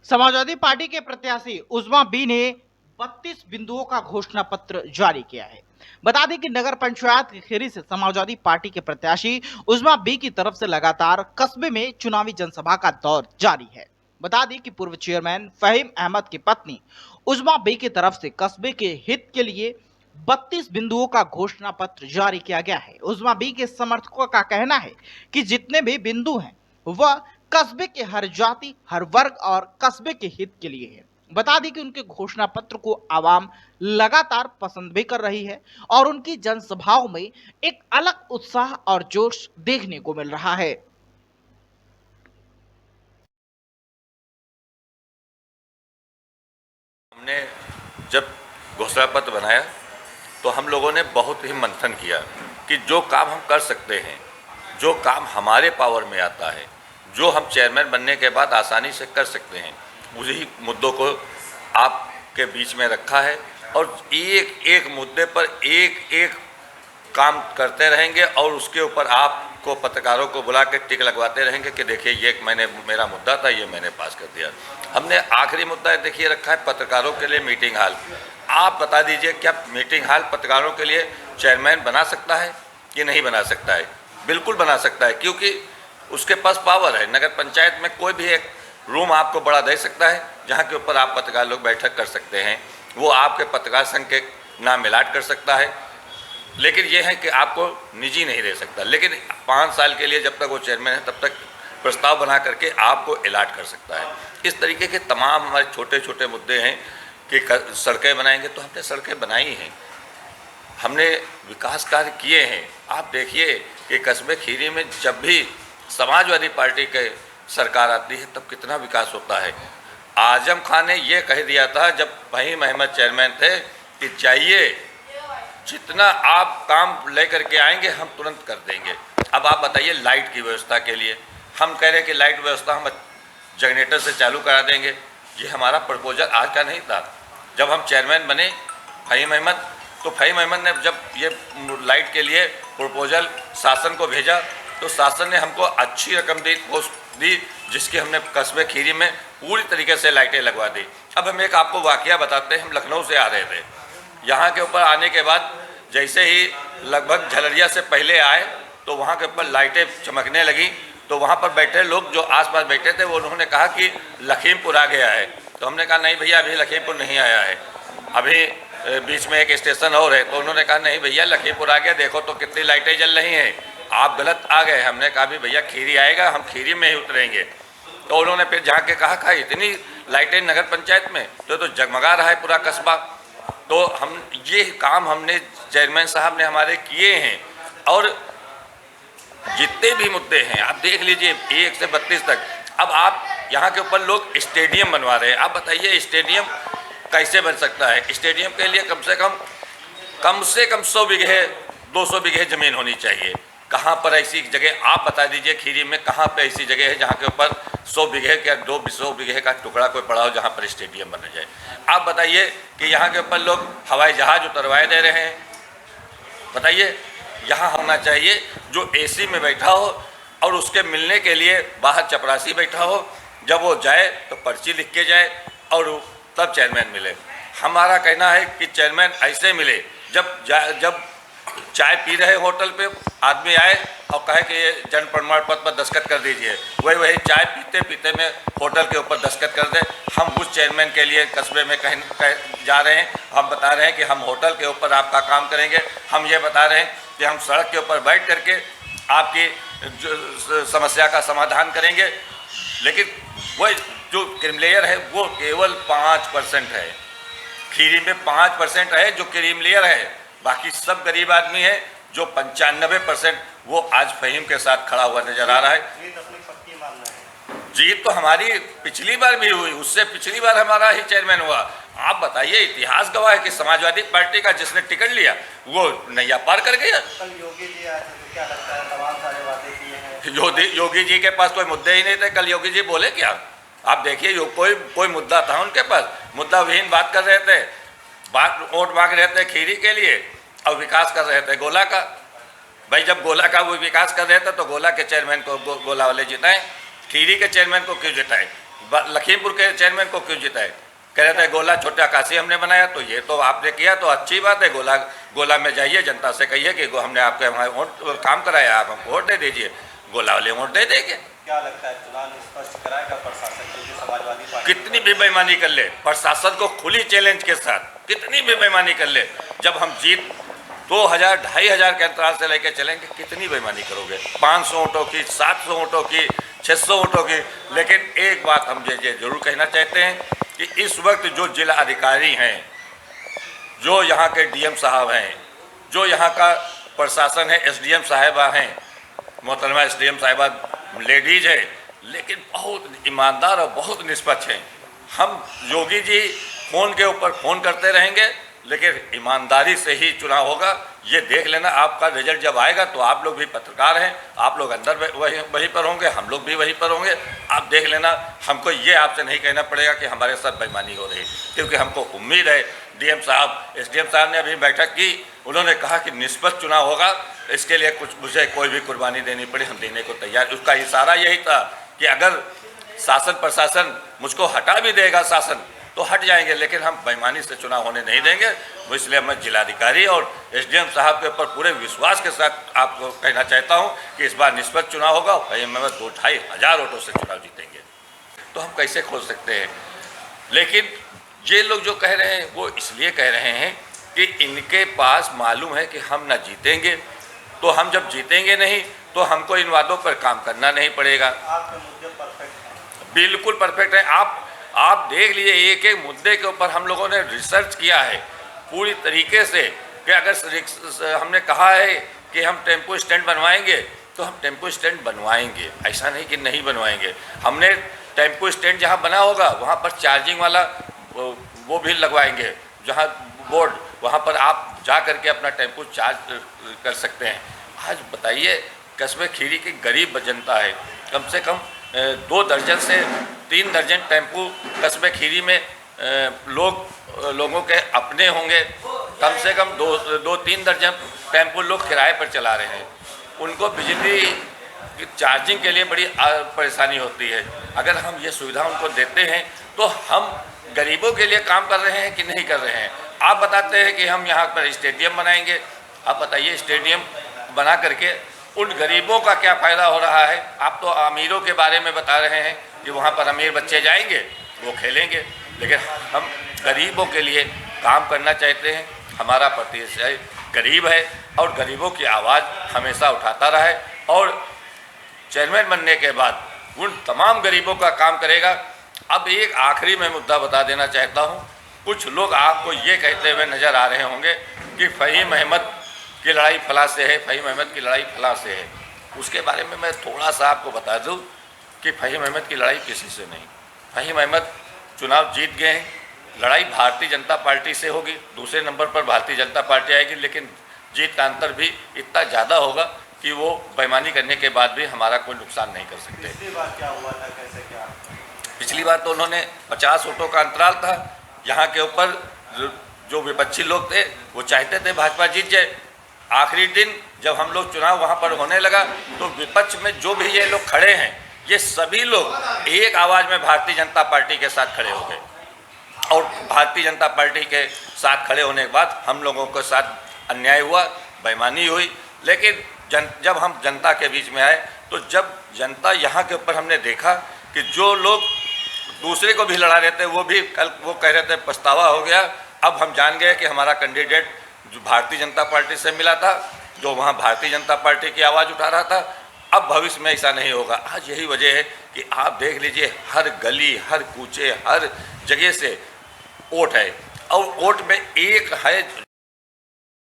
Samajwadi party के प्रत्याशी Uzma B ने 32 बिंदुओं का घोषणा पत्र जारी किया है। बता दें कि नगर पंचायत के खेरी से समाजवादी पार्टी के प्रत्याशी उजमा बी की तरफ से लगातार कस्बे में चुनावी जनसभा का दौर जारी है। बता दें कि पूर्व चेयरमैन फहीम अहमद की पत्नी उजमा बी की तरफ से कस्बे के हित के लिए 32 बिंदुओं का घोषणा पत्र जारी किया गया है। उजमा बी के समर्थकों का कहना है कि जितने भी बिंदु हैं वह कस्बे के हर जाति, हर वर्ग और कस्बे के हित के लिए है। बता दें कि उनके घोषणा पत्र को आवाम लगातार पसंद भी कर रही है और उनकी जनसभाओं में एक अलग उत्साह और जोश देखने को मिल रहा है। हमने जब घोषणा पत्र बनाया तो हम लोगों ने बहुत ही मंथन किया कि जो काम हम कर सकते हैं, जो काम हमारे पावर में आता है, जो हम चेयरमैन बनने के बाद आसानी से कर सकते हैं, उसी मुद्दों को आपके बीच में रखा है और एक एक मुद्दे पर एक एक काम करते रहेंगे और उसके ऊपर आपको पत्रकारों को बुला के टिक लगवाते रहेंगे कि देखिए ये मेरा मुद्दा था, ये मैंने पास कर दिया। हमने आखिरी मुद्दा देखिए रखा है पत्रकारों के लिए मीटिंग हॉल। आप बता दीजिए क्या मीटिंग हॉल पत्रकारों के लिए चेयरमैन बना सकता है कि नहीं बना सकता है? बिल्कुल बना सकता है, क्योंकि उसके पास पावर है। नगर पंचायत में कोई भी एक रूम आपको बड़ा दे सकता है जहाँ के ऊपर आप पत्रकार लोग बैठक कर सकते हैं। वो आपके पत्रकार संघ के नाम मिलाट कर सकता है, लेकिन यह है कि आपको निजी नहीं दे सकता। लेकिन 5 साल के लिए जब तक वो चेयरमैन है तब तक प्रस्ताव बना करके आपको अलाट कर सकता है। इस तरीके के तमाम हमारे छोटे छोटे मुद्दे हैं कि सड़कें बनाएंगे, तो हमने सड़कें बनाई हैं, हमने विकास कार्य किए हैं। आप देखिए कि कस्बे खीरी में जब भी समाजवादी पार्टी के सरकार आती है तब कितना विकास होता है। आजम खान ने ये कह दिया था जब फहीम अहमद चेयरमैन थे कि जाइए, जितना आप काम लेकर के आएंगे हम तुरंत कर देंगे। अब आप बताइए लाइट की व्यवस्था के लिए हम कह रहे हैं कि लाइट व्यवस्था हम जनरेटर से चालू करा देंगे। ये हमारा प्रपोजल आज का नहीं था। जब हम चेयरमैन बने फहीम अहमद, तो फहीम अहमद ने जब ये लाइट के लिए प्रपोजल शासन को भेजा तो शासन ने हमको अच्छी रकम दी जिसकी हमने कस्बे खीरी में पूरी तरीके से लाइटें लगवा दी। अब हम एक आपको वाकया बताते हैं। हम लखनऊ से आ रहे थे, यहाँ के ऊपर आने के बाद जैसे ही लगभग झलरिया से पहले आए तो वहाँ के ऊपर लाइटें चमकने लगी। तो वहाँ पर बैठे लोग जो आसपास बैठे थे वो उन्होंने कहा कि लखीमपुर आ गया है। तो हमने कहा नहीं भैया, अभी लखीमपुर नहीं आया है, अभी बीच में एक स्टेशन और है। तो उन्होंने कहा नहीं भैया लखीमपुर आ गया, देखो तो कितनी लाइटें जल रही हैं, आप गलत आ गए। हमने कहा भी भैया खीरी आएगा, हम खीरी में ही उतरेंगे। तो उन्होंने फिर जाके कहा इतनी लाइटें नगर पंचायत में, तो जगमगा रहा है पूरा कस्बा। तो हम ये काम हमने चेयरमैन साहब ने हमारे किए हैं। और जितने भी मुद्दे हैं आप देख लीजिए 1 से 32 तक। अब आप यहाँ के ऊपर लोग स्टेडियम बनवा रहे हैं। आप बताइए स्टेडियम कैसे बन सकता है? स्टेडियम के लिए कम से कम 100 बीघे 200 बीघे ज़मीन होनी चाहिए। कहाँ पर ऐसी जगह आप बता दीजिए खीरी में कहाँ पे ऐसी जगह है जहाँ के ऊपर 100 बीघे या 200 बीघे का टुकड़ा कोई पड़ा हो जहाँ पर स्टेडियम बन जाए? आप बताइए कि यहाँ के ऊपर लोग हवाई जहाज उतरवाए दे रहे हैं। बताइए यहाँ होना चाहिए जो एसी में बैठा हो और उसके मिलने के लिए बाहर चपरासी बैठा हो, जब वो जाए तो पर्ची लिख के जाए और तब चेयरमैन मिले। हमारा कहना है कि चेयरमैन ऐसे मिले जब चाय पी रहे होटल पे आदमी आए और कहे कि ये जन्म प्रमाण पत्र पर दस्तखत कर दीजिए, वही चाय पीते पीते में होटल के ऊपर दस्तखत कर दे। हम उस चेयरमैन के लिए कस्बे में कहीं जा रहे हैं, हम बता रहे हैं कि हम होटल के ऊपर आपका काम करेंगे। हम ये बता रहे हैं कि हम सड़क के ऊपर बैठ करके आपकी जो समस्या का समाधान करेंगे। लेकिन वह जो क्रीम लेयर है वो केवल 5% है। खीरी में 5% है जो क्रीम लेयर है, बाकी सब गरीब आदमी है। जो 95% वो आज फहीम के साथ खड़ा हुआ नजर आ रहा है। जीत तो हमारी पिछली बार भी हुई, उससे पिछली बार हमारा ही चेयरमैन हुआ। आप बताइए, इतिहास गवाह है कि समाजवादी पार्टी का जिसने टिकट लिया वो नैया पार कर गया। कल योगी जी आए थे, तो क्या लगता है तमाम सारे वादे किए हैं? योगी जी के पास कोई मुद्दे ही नहीं थे। कल योगी जी बोले क्या? आप देखिए कोई मुद्दा था उनके पास? मुद्दा विहीन बात कर रहे थे, वोट मांग रहे थे खीरी के लिए और विकास कर रहे थे गोला का। भाई जब गोला का वो विकास कर रहे थे तो गोला के चेयरमैन को गोला वाले जिताएं, खीरी के चेयरमैन को क्यों जिताएं? लखीमपुर के चेयरमैन को क्यों जिताए? कह रहे थे गोला छोटा काशी हमने बनाया, तो ये तो आपने किया तो अच्छी बात है। गोला में जाइए, जनता से कहिए कि हमने आपके हमारे वोट काम कराया, आप हमको वोट दे दीजिए, गोला वाले वोट दे देंगे। क्या लगता है चुनाव स्पष्ट कराएगा प्रशासन, क्योंकि समाजवादी पार्टी कितनी भी बेईमानी कर ले, प्रशासन को खुली चैलेंज के साथ कितनी भी बेईमानी कर ले, जब हम जीत 2000 2500 के अंतराल से लेके चलेंगे, कितनी बेईमानी करोगे? 500 वोटों की, 700 वोटों की, 600 वोटों की। लेकिन एक बात हम ये जरूर कहना चाहते हैं कि इस वक्त जो जिला अधिकारी हैं, जो यहाँ के डीएम साहब हैं, जो यहाँ का प्रशासन है, एसडीएम साहिबा हैं, मोहतरमा एसडीएम साहिबा लेडीज है, लेकिन बहुत ईमानदार और बहुत निष्पक्ष हैं। हम योगी जी फ़ोन के ऊपर फ़ोन करते रहेंगे, लेकिन ईमानदारी से ही चुनाव होगा। ये देख लेना, आपका रिजल्ट जब आएगा तो आप लोग भी पत्रकार हैं, आप लोग अंदर वहीं पर होंगे, हम लोग भी वहीं पर होंगे। आप देख लेना, हमको ये आपसे नहीं कहना पड़ेगा कि हमारे साथ बेईमानी हो रही, क्योंकि हमको उम्मीद है। डीएम साहब, एसडीएम साहब ने अभी बैठक की, उन्होंने कहा कि निष्पक्ष चुनाव होगा, इसके लिए कुछ मुझे कोई भी कुर्बानी देनी पड़ी, हम देने को तैयार। उसका इशारा यही था कि अगर शासन प्रशासन मुझको हटा भी देगा शासन, तो हट जाएंगे, लेकिन हम बेईमानी से चुनाव होने नहीं देंगे। वो इसलिए मैं जिलाधिकारी और एसडीएम साहब के ऊपर पूरे विश्वास के साथ आपको कहना चाहता हूं कि इस बार निष्पक्ष चुनाव होगा, भाई मैं 2-2.5 हज़ार वोटों से चुनाव जीतेंगे। तो हम कैसे खोल सकते हैं? लेकिन ये लोग जो कह रहे हैं वो इसलिए कह रहे हैं कि इनके पास मालूम है कि हम ना जीतेंगे, तो हम जब जीतेंगे नहीं तो हमको इन वादों पर काम करना नहीं पड़ेगा। आपके मुद्दे परफेक्ट हैं, बिल्कुल परफेक्ट है। आप देख लीजिए, एक एक मुद्दे के ऊपर हम लोगों ने रिसर्च किया है पूरी तरीके से कि अगर हमने कहा है कि हम टेम्पो स्टैंड बनवाएंगे तो हम टेम्पो स्टैंड बनवाएंगे, ऐसा नहीं कि नहीं बनवाएंगे। हमने टेम्पो स्टैंड जहाँ बना होगा वहाँ पर चार्जिंग वाला वो भी लगवाएंगे, जहाँ बोर्ड, वहाँ पर आप जा करके अपना टेम्पो चार्ज कर सकते हैं। आज बताइए, कस्बे खीरी की गरीब जनता है, कम से कम 2 दर्जन से 3 दर्जन टेम्पो कस्बे खीरी में लोगों के अपने होंगे, कम से कम 2-3 दर्जन टेम्पो लोग किराए पर चला रहे हैं। उनको बिजली की चार्जिंग के लिए बड़ी परेशानी होती है। अगर हम ये सुविधा उनको देते हैं तो हम गरीबों के लिए काम कर रहे हैं कि नहीं कर रहे हैं? आप बताते हैं कि हम यहाँ पर स्टेडियम बनाएंगे, आप बताइए स्टेडियम बना करके उन गरीबों का क्या फ़ायदा हो रहा है? आप तो अमीरों के बारे में बता रहे हैं कि वहाँ पर अमीर बच्चे जाएंगे, वो खेलेंगे, लेकिन हम गरीबों के लिए काम करना चाहते हैं। हमारा प्रतिशत गरीब है और गरीबों की आवाज़ हमेशा उठाता रहा है, और चेयरमैन बनने के बाद उन तमाम गरीबों का काम करेगा। अब एक आखिरी मैं मुद्दा बता देना चाहता हूँ। कुछ लोग आपको ये कहते हुए नज़र आ रहे होंगे कि फ़हीम अहमद की लड़ाई फलां से है, फ़हीम अहमद की लड़ाई फलां से है। उसके बारे में मैं थोड़ा सा आपको बता दूं कि फ़हीम अहमद की लड़ाई किसी से नहीं। फ़हीम अहमद चुनाव जीत गए हैं, लड़ाई भारतीय जनता पार्टी से होगी, दूसरे नंबर पर भारतीय जनता पार्टी आएगी, लेकिन जीत का अंतर भी इतना ज़्यादा होगा कि वो बेईमानी करने के बाद भी हमारा कोई नुकसान नहीं कर सकते। पिछली बार क्या हुआ था, कैसे क्या? पिछली बार तो उन्होंने 50 वोटों का अंतराल था। यहाँ के ऊपर जो विपक्षी लोग थे वो चाहते थे भाजपा जीत जाए। आखिरी दिन जब हम लोग चुनाव वहाँ पर होने लगा तो विपक्ष में जो भी ये लोग खड़े हैं, ये सभी लोग एक आवाज़ में भारतीय जनता पार्टी के साथ खड़े हो गए, और भारतीय जनता पार्टी के साथ खड़े होने के बाद हम लोगों के साथ अन्याय हुआ, बेईमानी हुई। लेकिन जब हम जनता के बीच में आए तो जब जनता यहाँ के ऊपर हमने देखा कि जो लोग दूसरे को भी लड़ा रहे थे वो भी कल वो कह रहे थे पछतावा हो गया। अब हम जान गए कि हमारा कैंडिडेट जो भारतीय जनता पार्टी से मिला था, जो वहाँ भारतीय जनता पार्टी की आवाज़ उठा रहा था, अब भविष्य में ऐसा नहीं होगा। आज यही वजह है कि आप देख लीजिए, हर गली, हर कूचे, हर जगह से वोट है, और वोट में एक है